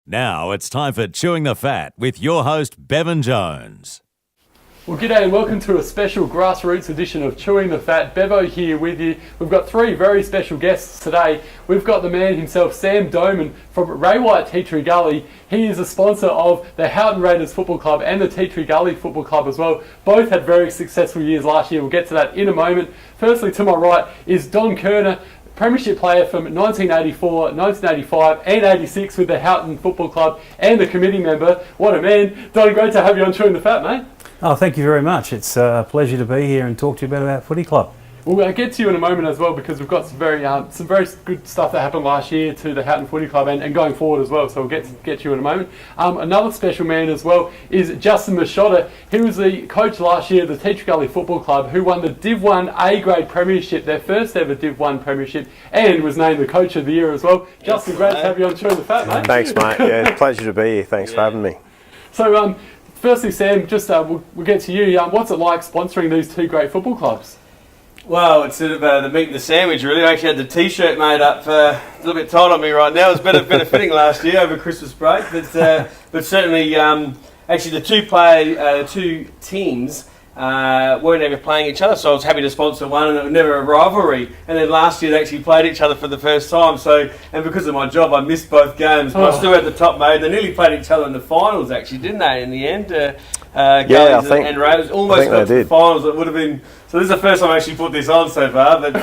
Now it's time for Chewing the Fat with your host, Bevan Jones. Well, g'day and welcome to a special Grassroots edition of Chewing the Fat. Bevo here with you. We've got three very special guests today. We've got the man himself, Sam Doman from Ray White Tea Tree Gully. He is a sponsor of the Houghton Raiders Football Club and the Tea Tree Gully Football Club as well. Both had very successful years last year. We'll get to that in a moment. Firstly, to my right is Don Korner, Premiership player from 1984, 1985 and 86 with the Houghton Football Club and a committee member. What a man. Don, great to have you on Chewing the Fat, mate. Oh, thank you very much. It's a pleasure to be here and talk to you about our footy club. We'll get to you in a moment as well because we've got some very good stuff that happened last year to the Houghton Footy Club and going forward as well, so we'll get to you in a moment. Another special man as well is Justin Maschotta. He was the coach last year of the Tea Tree Gully Football Club who won the Div 1 A-grade Premiership, their first ever Div 1 Premiership, and was named the Coach of the Year as well. Justin, great to have you on Chewing the Fat, mate. Thanks, mate. Yeah, it's a pleasure to be here. Thanks for having me. So, firstly, Sam, just we'll get to you. What's it like sponsoring these two great football clubs? Well, it's sort of the meat and the sandwich, really. I actually had the T-shirt made up a little bit tight on me right now. It was better fitting last year over Christmas break, but certainly, actually, the two teams weren't ever playing each other, so I was happy to sponsor one, and it was never a rivalry. And then last year, they actually played each other for the first time. And because of my job, I missed both games, but I still had the top mate. They nearly played each other in the finals, actually, didn't they? In the end, I think and Raiders almost got to the finals. It would have been. So this is the first time I actually put this on so far, but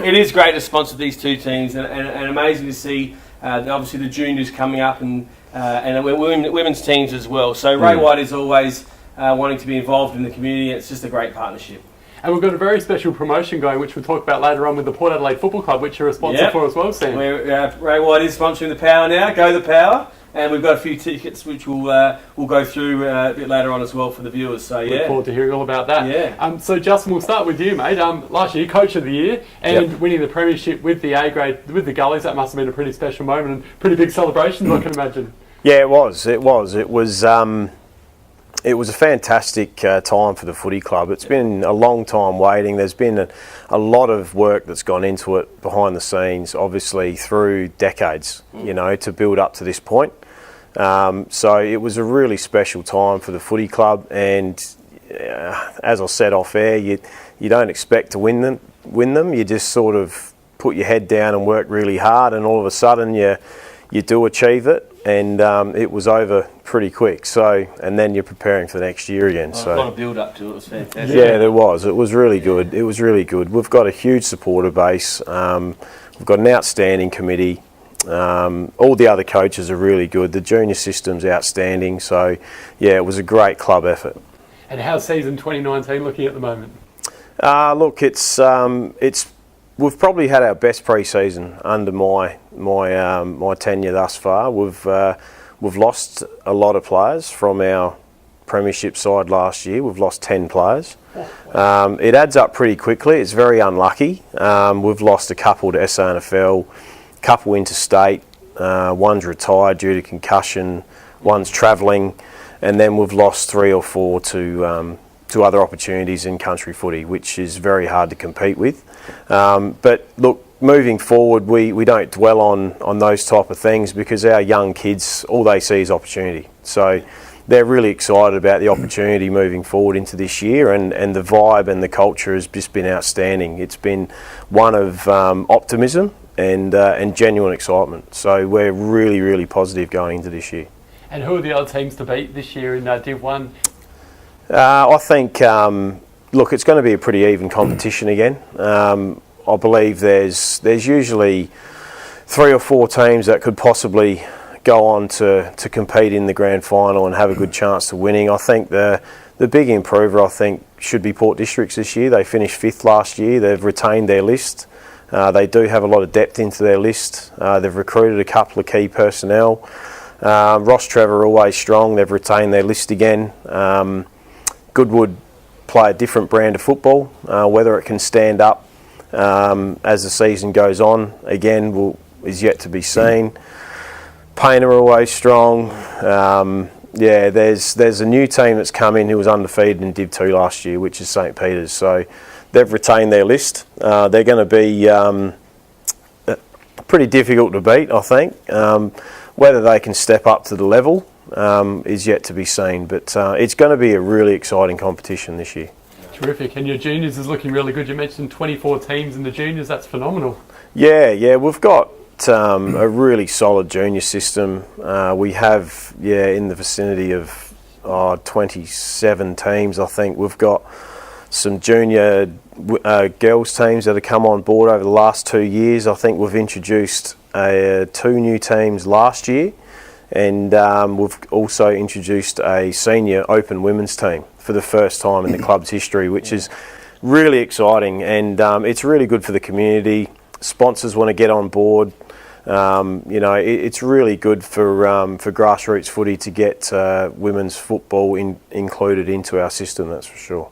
it is great to sponsor these two teams, and amazing to see obviously the juniors coming up and women's teams as well. So Ray White is always wanting to be involved in the community. It's just a great partnership. And we've got a very special promotion going, which we'll talk about later on with the Port Adelaide Football Club, which you're a sponsor for as well, Sam. Ray White is sponsoring the Power now. Go the Power. And we've got a few tickets which we'll go through a bit later on as well for the viewers. So Look forward to hearing all about that. Yeah. So Justin, we'll start with you, mate. Last year, Coach of the Year and winning the Premiership with the A-grade with the Gullies. That must have been a pretty special moment and pretty big celebrations, I can imagine. Yeah, it was. It was a fantastic time for the footy club. It's been a long time waiting. There's been a lot of work that's gone into it behind the scenes, obviously through decades, to build up to this point. So it was a really special time for the footy club, and as I said off air, you don't expect to win them. You just sort of put your head down and work really hard, and all of a sudden you do achieve it. And it was over pretty quick. And then you're preparing for the next year again. A lot of build up to it. It was fantastic. Yeah, there was. It was really good. We've got a huge supporter base. We've got an outstanding committee. All the other coaches are really good. The junior system's outstanding. So, yeah, it was a great club effort. And how's season 2019 looking at the moment? Look, we've probably had our best pre-season under my tenure thus far. We've lost a lot of players from our Premiership side last year. We've lost 10 players. It adds up pretty quickly. It's very unlucky. We've lost a couple to SANFL, a couple interstate. One's retired due to concussion. One's travelling, and then we've lost 3 or 4 to other opportunities in country footy, which is very hard to compete with. But look, moving forward, we don't dwell on those type of things because our young kids, all they see is opportunity. So they're really excited about the opportunity moving forward into this year, and the vibe and the culture has just been outstanding. It's been one of optimism and genuine excitement. So we're really, really positive going into this year. And who are the other teams to beat this year in Div 1? I think, look, it's going to be a pretty even competition again. I believe there's usually 3 or 4 teams that could possibly go on to compete in the grand final and have a good chance to winning. I think the big improver, should be Port Districts this year. They finished 5th last year. They've retained their list. They do have a lot of depth into their list. They've recruited a couple of key personnel. Ross Trevor always strong. They've retained their list again. Goodwood play a different brand of football. Whether it can stand up as the season goes on, again, is yet to be seen. Painter are always strong. There's a new team that's come in who was undefeated in Div 2 last year, which is St Peter's. So they've retained their list. They're going to be pretty difficult to beat, I think. Whether they can step up to the level is yet to be seen, but it's going to be a really exciting competition this year. Terrific. And your juniors is looking really good. You mentioned 24 teams in the juniors. That's phenomenal. Yeah, we've got a really solid junior system. We have, in the vicinity of 27 teams, I think. We've got some junior girls teams that have come on board over the last 2 years. I think we've introduced 2 new teams last year, and we've also introduced a senior open women's team for the first time in the club's history, which is really exciting, and it's really good for the community. Sponsors want to get on board. It's really good for grassroots footy to get women's football included into our system, that's for sure.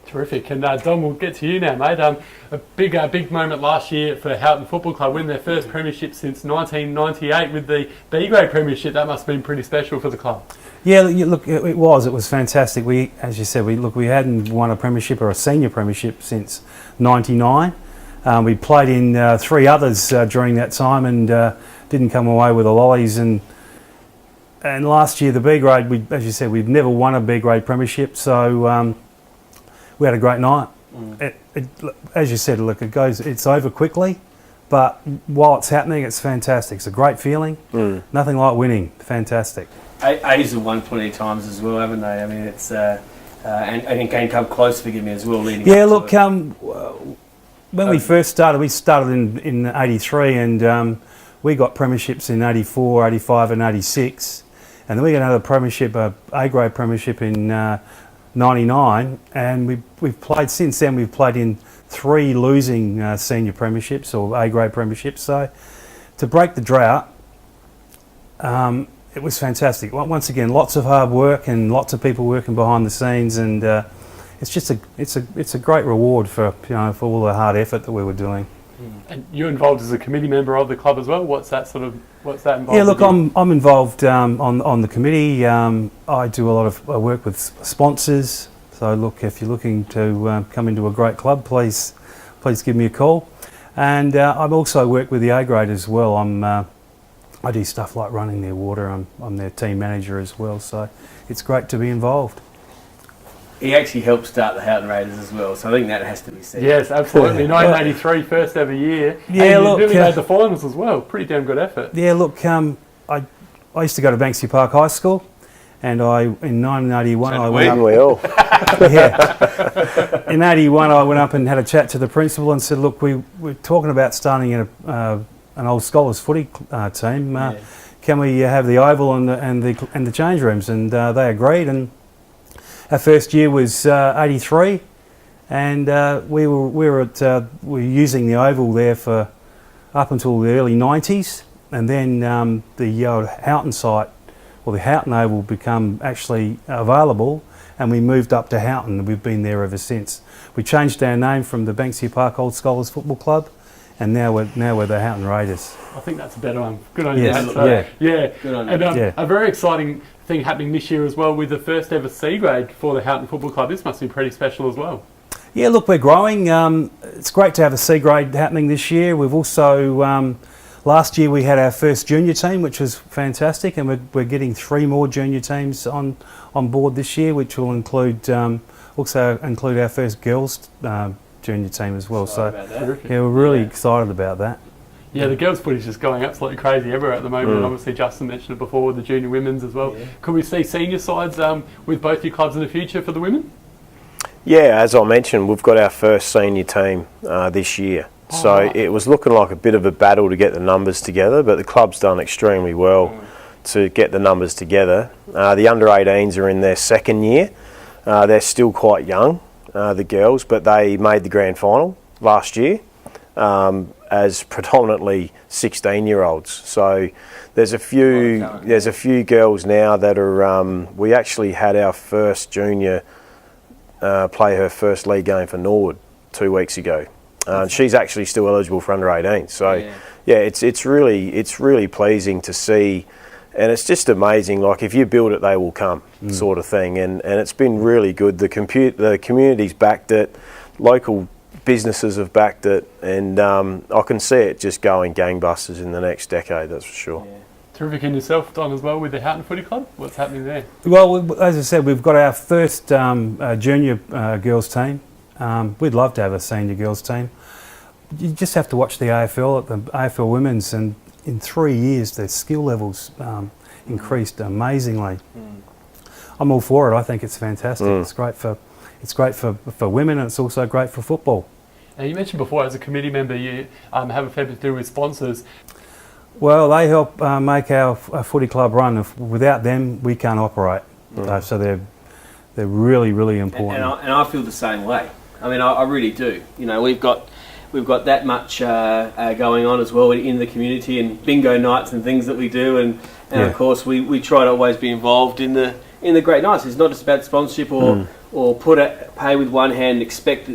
Terrific. And Dom, we'll get to you now, mate. A big moment last year for Houghton Football Club, winning their first premiership since 1998 with the B-grade premiership. That must have been pretty special for the club. Yeah, look, it was fantastic. As you said, we hadn't won a premiership or a senior premiership since '99. We played in 3 others during that time and didn't come away with the lollies. And last year, the B grade, as you said, we've never won a B grade premiership, so we had a great night. As you said, look, it's over quickly, but while it's happening, it's fantastic. It's a great feeling. Nothing like winning. Fantastic. A's have won plenty of times as well, haven't they? I mean, it's and came close, forgive me, as well. Leading up to it. When we first started, we started in '83, and we got premierships in '84, '85 and '86, and then we got another premiership, a A-grade premiership in '99, and we've played since then. We've played in 3 losing senior premierships or A-grade premierships. So to break the drought, it was fantastic. Once again, lots of hard work and lots of people working behind the scenes, and it's a great reward for all the hard effort that we were doing. And you're involved as a committee member of the club as well. What's that involved? Yeah, look, I'm involved on the committee. I do a lot of work with sponsors. So look, if you're looking to come into a great club, please give me a call. And I also work with the A grade as well. I do stuff like running their water. I'm their team manager as well. So it's great to be involved. He actually helped start the Houghton Raiders as well, so I think that has to be said. Yes, absolutely. 1983, first ever year. Yeah, and look, you nearly made the finals as well. Pretty damn good effort. Yeah, look, I used to go to Banksia Park High School, and in 1981 I went up. In '81 I went up and had a chat to the principal and said, look, we're talking about starting an old scholars footy team. Can we have the oval and the change rooms? And they agreed. And our first year was '83, and we were using the oval there for up until the early '90s, and then the Houghton site, or the Houghton oval, become actually available, and we moved up to Houghton, and we've been there ever since. We changed our name from the Banksia Park Old Scholars Football Club, and now we're the Houghton Raiders. I think that's a better one. Good on you. Yes, Yeah. Good on you. And a very exciting thing happening this year as well with the first ever C grade for the Houghton Football Club. This must be pretty special as well. Yeah, look, we're growing. It's great to have a C grade happening this year. We've also, last year we had our first junior team, which was fantastic, and we're getting 3 more junior teams on board this year, which will also include our first girls junior team as well. So yeah, we're really excited about that. Yeah, the girls' footage is going absolutely crazy everywhere at the moment. And obviously, Justin mentioned it before with the junior women's as well. Yeah. Could we see senior sides with both your clubs in the future for the women? Yeah, as I mentioned, we've got our first senior team this year. So it was looking like a bit of a battle to get the numbers together, but the club's done extremely well to get the numbers together. The under-18s are in their 2nd year. They're still quite young, the girls, but they made the grand final last year. As predominantly 16-year-olds. So there's a few girls now that are. We actually had our first junior play her first league game for Norwood 2 weeks ago. She's actually still eligible for under 18. So it's really pleasing to see, and it's just amazing. Like, if you build it, they will come, sort of thing. And it's been really good. The community's backed it. Local businesses have backed it, and I can see it just going gangbusters in the next decade, that's for sure. Terrific in yourself, Don, as well, with the Houghton Footy Club. What's happening there? Well, as I said, we've got our first junior girls team. We'd love to have a senior girls team. You just have to watch the AFL, the AFL women's, and in 3 years their skill levels increased amazingly. I'm all for it. I think it's fantastic. It's great for women, and it's also great for football. Now, you mentioned before, as a committee member, you have a fair bit to do with sponsors. Well, they help make our footy club run. Without them, we can't operate. So they're really, really important. And I feel the same way. I mean, I really do. You know, we've got that much going on as well in the community, and bingo nights and things that we do, and of course we try to always be involved in the great nights. It's not just about sponsorship or pay with one hand and expect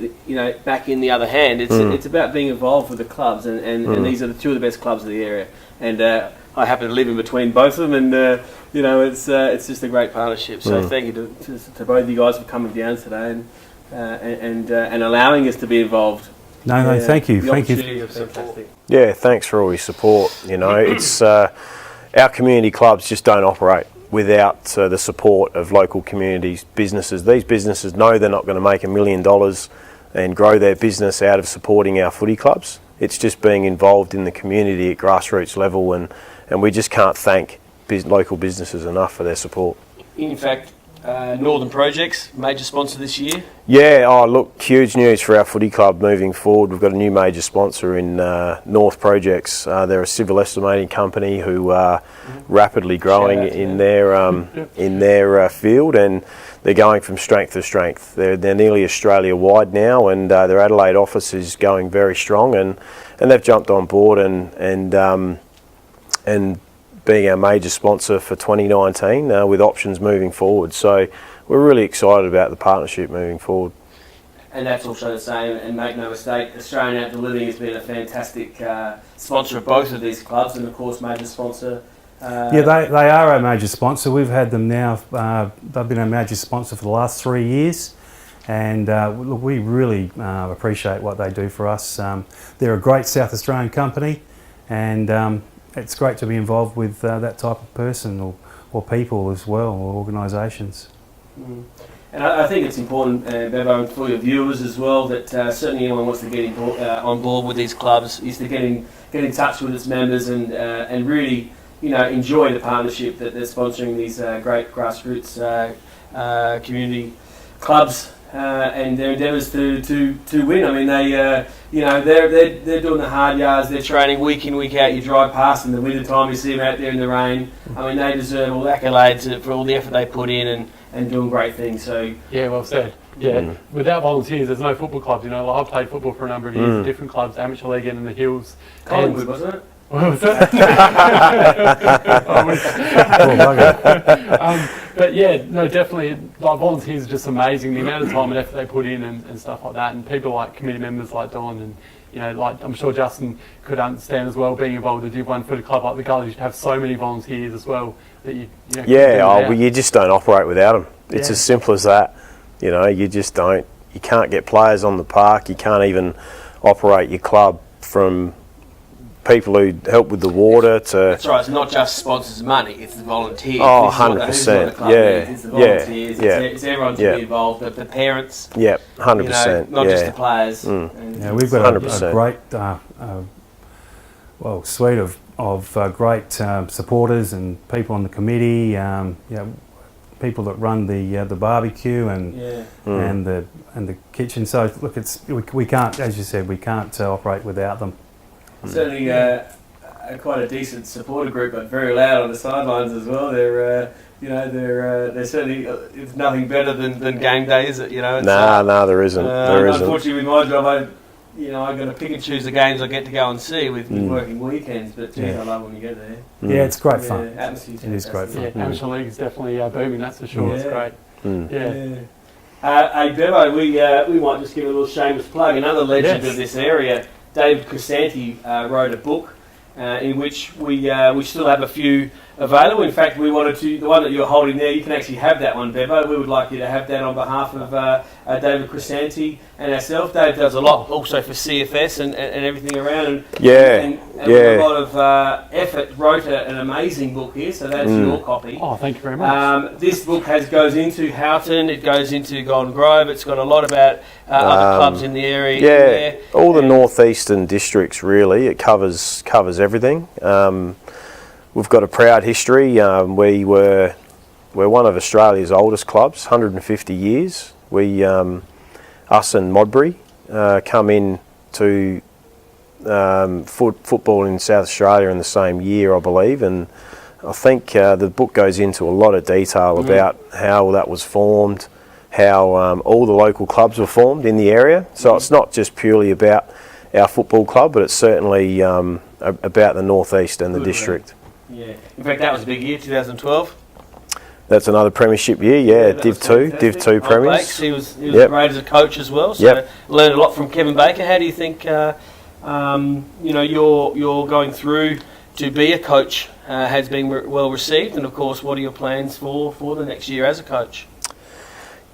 back in the other hand. It's about being involved with the clubs, and these are the two of the best clubs of the area. And I happen to live in between both of them, and it's just a great partnership. So thank you to both of you guys for coming down today and allowing us to be involved. No, thank you. Thank you. Fantastic. Yeah, thanks for all your support. It's our community clubs just don't operate without the support of local communities, businesses. These businesses know they're not going to make $1 million and grow their business out of supporting our footy clubs. It's just being involved in the community at grassroots level, and we just can't thank local businesses enough for their support. In fact, Northern Projects, major sponsor this year. Yeah, look, huge news for our footy club moving forward. We've got a new major sponsor in North Projects. They're a civil estimating company who are rapidly growing in their field, and they're going from strength to strength. They're nearly Australia wide now, and their Adelaide office is going very strong, and they've jumped on board and being our major sponsor for 2019 with options moving forward. So we're really excited about the partnership moving forward. And that's also the same, and make no mistake, Australian Outdoor Living has been a fantastic sponsor of both of these clubs, and of course major sponsor. They are our major sponsor. We've had them now, they've been our major sponsor for the last 3 years, and we really appreciate what they do for us. They're a great South Australian company, and it's great to be involved with that type of person or people as well, or organisations. And I think it's important, Bevo, for your viewers as well, that certainly anyone wants to get on board with these clubs is to get in touch with its members and really enjoy the partnership that they're sponsoring these great grassroots community clubs and their endeavours to win. I mean, they're doing the hard yards. They're training week in, week out. You drive past in the winter time, you see them out there in the rain. I mean, they deserve all the accolades for all the effort they put in and doing great things. So yeah, well said. Yeah, without volunteers, there's no football clubs. I've played football for a number of years in different clubs, amateur league and in the hills. Collingwood, wasn't it? What was that? But yeah, no, definitely, like, volunteers are just amazing. The amount of time and effort they put in and stuff like that, and people like committee members like Don and like I'm sure Justin could understand as well, being involved with a Div 1 footy club like the Gully, you have so many volunteers as well that you just don't operate without them. It's as simple as that. You just don't. You can't get players on the park. You can't even operate your club from people who help with the water to... That's right, it's not just sponsors' money, it's the volunteers. Oh, 100%, It's the volunteers, it's everyone to be involved, the parents. Yeah, 100%. Not just the players. We've got a great suite of great supporters and people on the committee, people that run the barbecue and the kitchen. So look, we can't, as you said, we can't operate without them. Certainly quite a decent supporter group, but very loud on the sidelines as well. They're certainly it's nothing better than game day, is it? No, there isn't. Unfortunately, with my job, I've got to pick and choose the games I get to go and see with working weekends. But geez, I love when you get there. Yeah, it's great fun. Atmosphere's it is great fun. Yeah, amateur league is definitely booming. That's for sure. It's great. Hey Bevo, we might just give a little shameless plug. Another legend of this area, David Crisanti, wrote a book in which we still have a few available. In fact, we wanted to, the one that you're holding there, you can actually have that one, Bevo. We would like you to have that on behalf of David Crisanti and ourselves. Dave does a lot also for CFS and everything around. And with a lot of effort, wrote an amazing book here, so that's your copy. Oh, thank you very much. This book goes into Houghton, it goes into Golden Grove, it's got a lot about other clubs in the area. Yeah, all the northeastern districts really. It covers everything. We've got a proud history. We're one of Australia's oldest clubs, 150 years. Us and Modbury come in to football in South Australia in the same year, I believe, and I think the book goes into a lot of detail about how that was formed, how all the local clubs were formed in the area. So it's not just purely about our football club, but it's certainly about the northeast and the district. Yeah, in fact that was a big year, 2012. That's another premiership year, Div 2 premiers. He was great as a coach as well, so learned a lot from Kevin Baker. How do you think you're going through to be a coach has been well received, and of course what are your plans for the next year as a coach?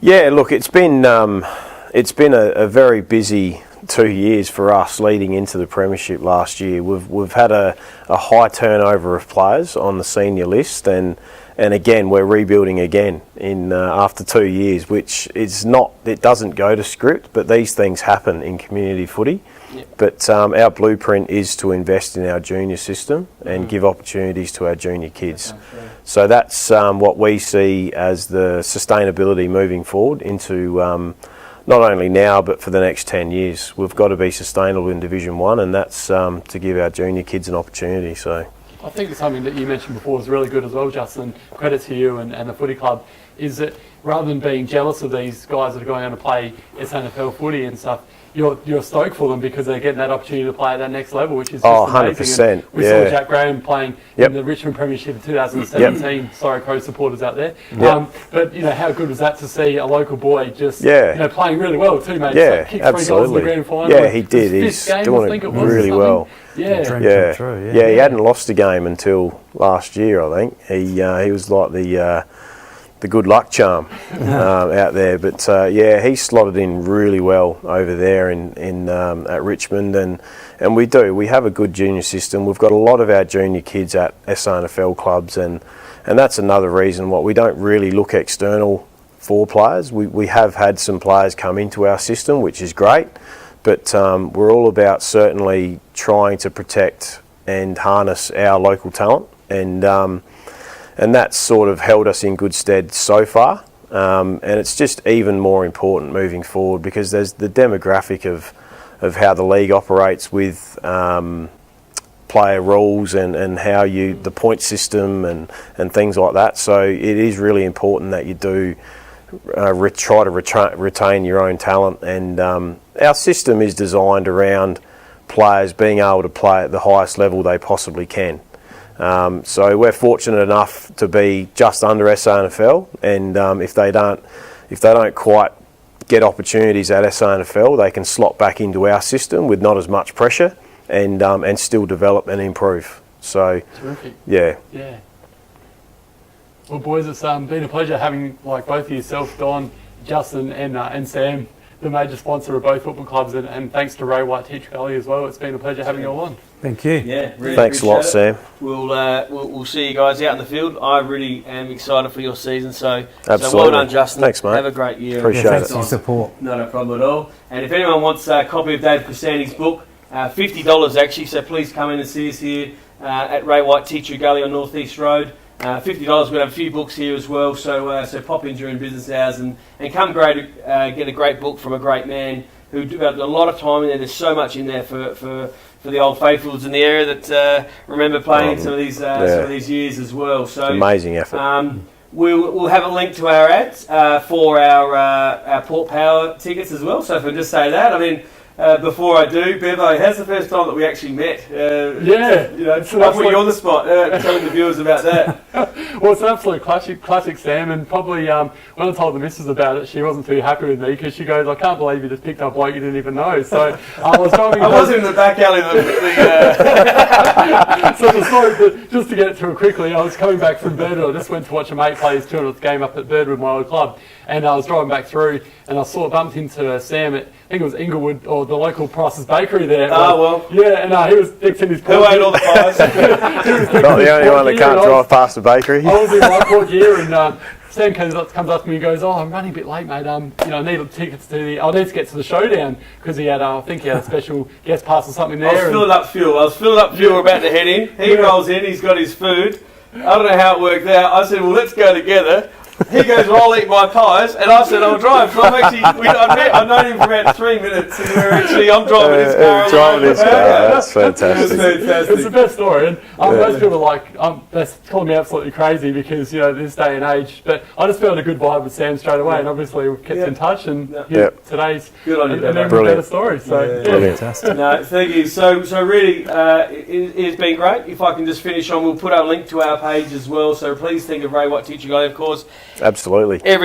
Yeah, look, it's been a very busy 2 years for us leading into the premiership last year. We've had a high turnover of players on the senior list, and again we're rebuilding again in after 2 years, which is not, it doesn't go to script, but these things happen in community footy. Yep. But our blueprint is to invest in our junior system and give opportunities to our junior kids. So that's what we see as the sustainability moving forward into not only now but for the next 10 years. We've got to be sustainable in Division 1, and that's to give our junior kids an opportunity. So I think it's something that you mentioned before is really good as well, Justin. Credit to you and the footy club, is that rather than being jealous of these guys that are going on to play SNFL footy and stuff, you're stoked for them because they're getting that opportunity to play at that next level, which is just amazing. 100%. And we saw Jack Graham playing in the Richmond Premiership in 2017. Sorry, Crow supporters out there. But how good was that to see a local boy just playing really well too, mate? Yeah, kicked absolutely. 3 goals in the grand final. Yeah, he did. He's doing it really well. Yeah. He hadn't lost a game until last year, I think. He was like the good luck charm out there, but he slotted in really well over there in at Richmond, and we have a good junior system. We've got a lot of our junior kids at SNFL clubs, and that's another reason why we don't really look external for players. We have had some players come into our system, which is great, but we're all about certainly trying to protect and harness our local talent, and that's sort of held us in good stead so far. And it's just even more important moving forward because there's the demographic of how the league operates with player rules and how the point system and things like that. So it is really important that you do try to retain your own talent. And our system is designed around players being able to play at the highest level they possibly can. So we're fortunate enough to be just under SNFL, and if they don't quite get opportunities at SNFL, they can slot back into our system with not as much pressure and still develop and improve. So terrific. Yeah. Well, boys, it's been a pleasure having both of yourself, Don, Justin, and Sam, the major sponsor of both football clubs, and thanks to Ray White Teacher Gully as well. It's been a pleasure having you all on. Thank you. Yeah, really thanks a lot, Sam. We'll see you guys out in the field. I really am excited for your season. So absolutely. Well done, Justin. Thanks, mate. Have a great year. Appreciate it. Thanks for your support. Not a problem at all. And if anyone wants a copy of Dave Crisanti's book, $50 actually. So please come in and see us here at Ray White Teacher Gully on North East Road. $50. We're going to have a few books here as well. So pop in during business hours and come get a great book from a great man who developed a lot of time in there. There's so much in there for the old faithfuls in the area that remember playing some of these years as well. So amazing effort. We'll have a link to our ads for our Port Power tickets as well. So if I just say that, I mean, before I do, Bevo, how's the first time that we actually met? Yeah. I'll put you on the spot, telling the viewers about that. Well, it's an absolute classic Sam, and probably when I told the missus about it, she wasn't too happy with me because she goes, I can't believe you just picked up bloke you didn't even know. So I was driving. I was in the back alley. So the story, just to get it through quickly, I was coming back from Birdwood. I just went to watch a mate play his 200th game up at Birdwood, my old club, and I was driving back through, and I bumped into Sam at, I think it was Inglewood, or the local Price's Bakery there. Oh, well. Yeah, and he was fixing his Who ate all the pies? Not the only one that can't drive past the bakery. I was in Whiteport gear, and Sam comes up to me and goes, I'm running a bit late, mate. I need tickets I need to get to the showdown, because he had, I think he had a special guest pass or something there. I was filling up fuel. We're about to head in. He rolls in, he's got his food. I don't know how it worked out. I said, well, let's go together. He goes, well, I'll eat my pies, and I said, I'll drive. So I've known him for about 3 minutes, and I'm driving his car. That's fantastic. It's the best story, and most people are they're calling me absolutely crazy because, this day and age, but I just felt a good vibe with Sam straight away, and obviously we've kept in touch, and today's good on you, an even better story. So, Fantastic. No, thank you. So really, it's been great. If I can just finish on, we'll put our link to our page as well, so please think of Ray White Teacher Gully, of course. Absolutely. And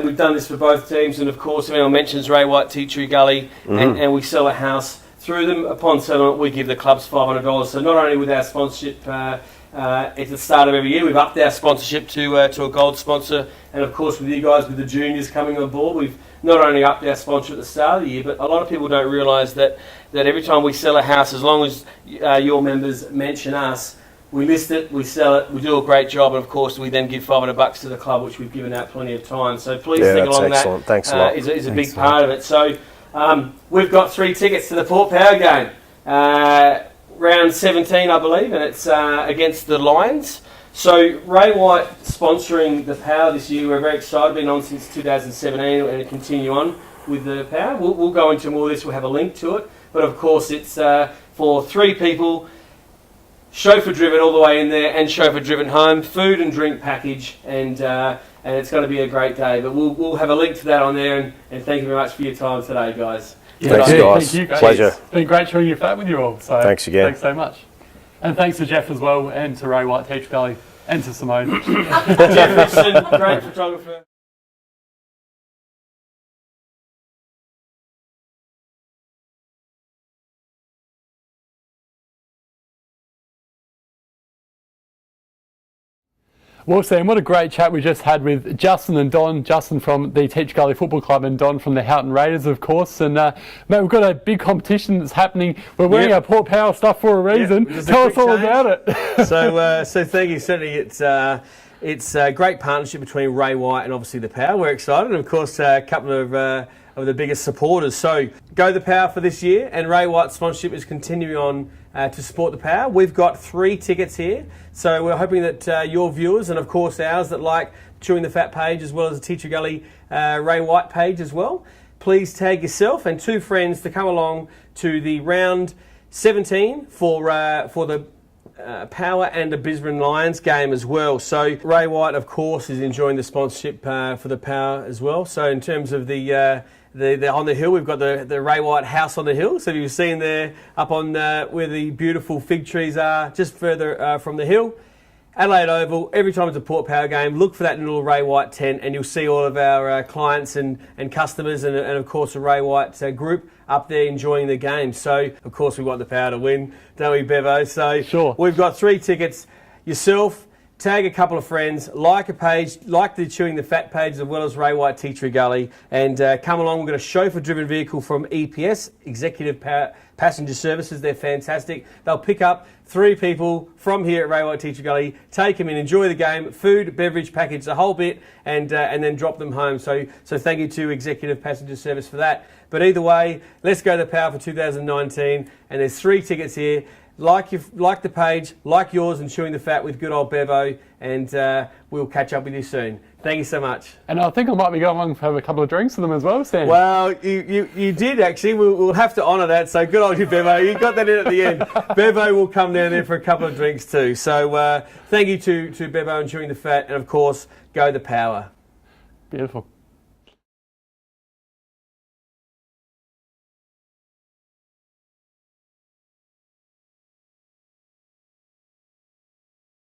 we've done this for both teams, and of course, if anyone mentions Ray White Teachery Gully, and we sell a house through them, upon settlement, we give the clubs $500. So not only with our sponsorship at the start of every year, we've upped our sponsorship to a gold sponsor, and of course, with you guys, with the juniors coming on board, we've not only upped our sponsor at the start of the year, but a lot of people don't realise that every time we sell a house, as long as your members mention us, we list it, we sell it, we do a great job, and of course we then give $500 to the club, which we've given out plenty of time. So please think along excellent. that. Thanks a lot. Is a big part of it. So we've got 3 tickets to the Port Power game, round 17, I believe, and it's against the Lions. So Ray White sponsoring the Power this year. We're very excited. Been on since 2017, and continue on with the Power. We'll go into more of this. We'll have a link to it, but of course it's for 3 people. Chauffeur driven all the way in there, and chauffeur driven home, food and drink package, and it's going to be a great day. But we'll have a link to that on there, and thank you very much for your time today, guys. Thanks, guys. Thank you, Pleasure. It's been great chewing your fat with you all. So thanks again. Thanks so much, and thanks to Jeff as well, and to Ray White Teacher Gully, and to Simone. Jeff Nixon, great photographer. Well, Sam, what a great chat we just had with Justin and Don. Justin from the Teacher Gully Football Club, and Don from the Houghton Raiders, of course. And, mate, we've got a big competition that's happening. We're wearing our Port Power stuff for a reason. Tell us all about it. So thank you. Certainly, it's a great partnership between Ray White and obviously the Power. We're excited, and of course, a couple of the biggest supporters. So go the Power for this year, and Ray White's sponsorship is continuing on to support the Power. We've got 3 tickets here, so we're hoping that your viewers, and of course ours that like Chewing the Fat page, as well as the Teacher Gully Ray White page as well, please tag yourself and 2 friends to come along to the round 17 for the Power and the Brisbane Lions game as well. So Ray White, of course, is enjoying the sponsorship for the Power as well. So in terms of the on the hill, we've got the Ray White house on the hill. So you've seen there up on where the beautiful fig trees are, just further from the hill. Adelaide Oval, every time it's a Port Power game, look for that little Ray White tent, and you'll see all of our clients and customers and of course the Ray White group up there enjoying the game. So of course we want the Power to win, don't we, Bevo? So sure. We've got 3 tickets. Yourself, tag a couple of friends, like a page, like the Chewing the Fat page, as well as Ray White Teachery Gully, and come along. We've got a chauffeur-driven vehicle from EPS, Executive Passenger Services. They're fantastic. They'll pick up 3 people from here at Ray White Teachery Gully, take them in, enjoy the game, food, beverage package, the whole bit, and then drop them home. So thank you to Executive Passenger Service for that. But either way, let's go to the Power for 2019, and there's 3 tickets here. Like the page, like yours, and Chewing the Fat with good old Bevo, and we'll catch up with you soon. Thank you so much. And I think I might be going along to have a couple of drinks with them as well, Sam. Well, you did actually. We'll have to honour that. So good old you, Bevo. You got that in at the end. Bevo will come down there for a couple of drinks too. So thank you to Bevo and Chewing the Fat, and of course, go the Power. Beautiful.